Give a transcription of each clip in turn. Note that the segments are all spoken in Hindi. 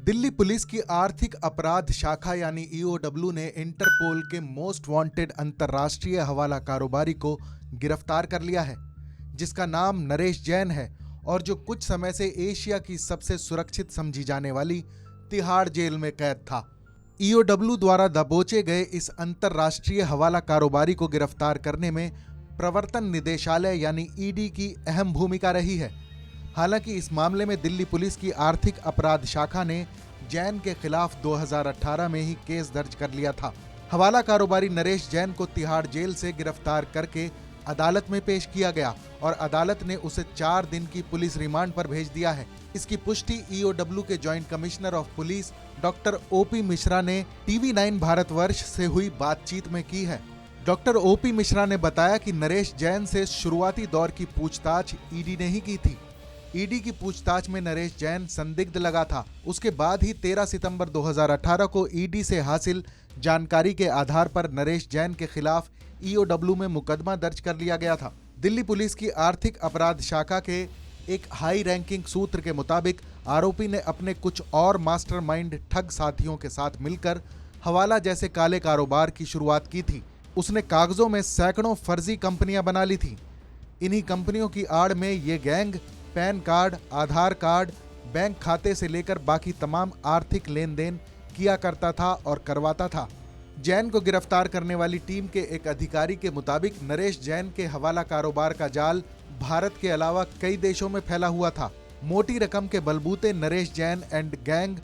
दिल्ली पुलिस की आर्थिक अपराध शाखा यानी ईओडब्ल्यू ने इंटरपोल के मोस्ट वांटेड अंतर्राष्ट्रीय हवाला कारोबारी को गिरफ्तार कर लिया है, जिसका नाम नरेश जैन है और जो कुछ समय से एशिया की सबसे सुरक्षित समझी जाने वाली तिहाड़ जेल में कैद था। ईओडब्ल्यू द्वारा दबोचे गए इस अंतर्राष्ट्रीय हवाला कारोबारी को गिरफ्तार करने में प्रवर्तन निदेशालय यानी ईडी की अहम भूमिका रही है। हालांकि इस मामले में दिल्ली पुलिस की आर्थिक अपराध शाखा ने जैन के खिलाफ 2018 में ही केस दर्ज कर लिया था। हवाला कारोबारी नरेश जैन को तिहाड़ जेल से गिरफ्तार करके अदालत में पेश किया गया और अदालत ने उसे 4 दिन की पुलिस रिमांड पर भेज दिया है। इसकी पुष्टि ईओडब्ल्यू के joint commissioner of police doctor OP Mishra ने टीवी9 भारतवर्ष से हुई बातचीत में की है। डॉक्टर ओपी मिश्रा ने बताया कि नरेश जैन से शुरुआती दौर की पूछताछ ईडी ने ही की थी। ईडी की पूछताछ में नरेश जैन संदिग्ध लगा था। उसके बाद ही 13 सितंबर 2018 को ईडी से हासिल जानकारी के आधार पर नरेश जैन के खिलाफ ईओडब्ल्यू में मुकदमा दर्ज कर लिया गया था। दिल्ली पुलिस की आर्थिक अपराध शाखा के एक हाई रैंकिंग सूत्र के मुताबिक आरोपी ने अपने कुछ और मास्टरमाइंड ठग साथियों के साथ मिलकर हवाला जैसे काले कारोबार की शुरुआत की थी। उसने कागजों में सैकड़ों फर्जी कंपनियां बना ली थी। इन्हीं कंपनियों की आड़ में ये गैंग पैन कार्ड, आधार कार्ड, बैंक खाते से लेकर बाकी तमाम आर्थिक लेन देन किया करता था और करवाता था। जैन को गिरफ्तार करने वाली टीम के एक अधिकारी के मुताबिक नरेश जैन के हवाला कारोबार का जाल भारत के अलावा कई देशों में फैला हुआ था। मोटी रकम के बलबूते नरेश जैन एंड गैंग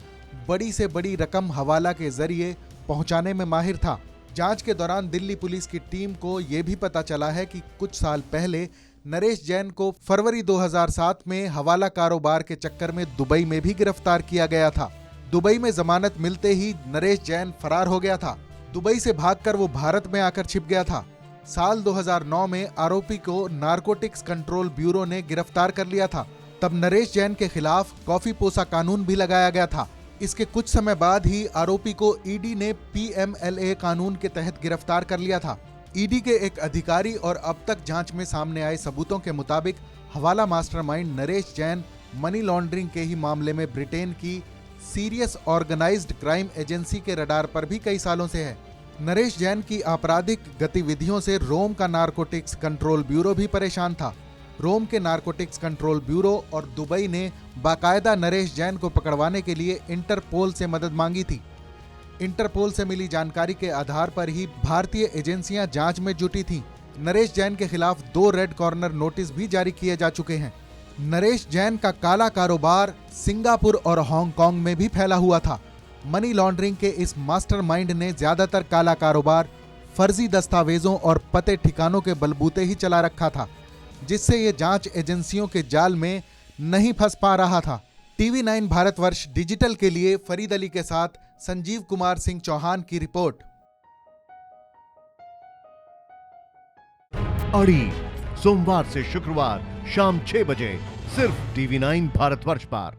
बड़ी से बड़ी रकम हवाला के जरिए पहुंचाने में माहिर था। जांच के दौरान दिल्ली पुलिस की टीम को यह भी पता चला है कि कुछ साल पहले नरेश जैन को फरवरी 2007 में हवाला कारोबार के चक्कर में दुबई में भी गिरफ्तार किया गया था। दुबई में जमानत मिलते ही नरेश जैन फरार हो गया था। दुबई से भागकर वो भारत में आकर छिप गया था। साल 2009 में आरोपी को नारकोटिक्स कंट्रोल ब्यूरो ने गिरफ्तार कर लिया था। तब नरेश जैन के खिलाफ कॉफी पोसा कानून भी लगाया गया था। इसके कुछ समय बाद ही आरोपी को ईडी ने पीएमएलए कानून के तहत गिरफ्तार कर लिया था। ईडी के एक अधिकारी और अब तक जांच में सामने आए सबूतों के मुताबिक हवाला mastermind Naresh Jain money laundering के ही मामले में ब्रिटेन की सीरियस ऑर्गेनाइज्ड क्राइम एजेंसी के रडार पर भी कई सालों से है। नरेश जैन की आपराधिक गतिविधियों से रोम का नारकोटिक्स कंट्रोल ब्यूरो भी परेशान था। रोम के नारकोटिक्स कंट्रोल ब्यूरो और दुबई ने बाकायदा नरेश जैन को पकड़वाने के लिए इंटरपोल से मदद मांगी थी। इंटरपोल से मिली जानकारी के आधार पर ही भारतीय एजेंसियां जांच में जुटी थीं। नरेश जैन के खिलाफ 2 रेड कॉर्नर नोटिस भी जारी किए जा चुके हैं। नरेश जैन का काला कारोबार सिंगापुर और हांगकांग में भी फैला हुआ था। मनी लॉन्ड्रिंग के इस मास्टरमाइंड ने ज्यादातर काला कारोबार फर्जी दस्तावेजों और पते ठिकानों के बलबूते ही चला रखा था, जिससे ये जांच एजेंसियों के जाल में नहीं फंस पा रहा था। टीवी9 भारतवर्ष डिजिटल के लिए फरीद अली के साथ संजीव कुमार सिंह चौहान की रिपोर्ट। अड़ी सोमवार से शुक्रवार शाम 6 बजे सिर्फ टीवी9 भारतवर्ष पर।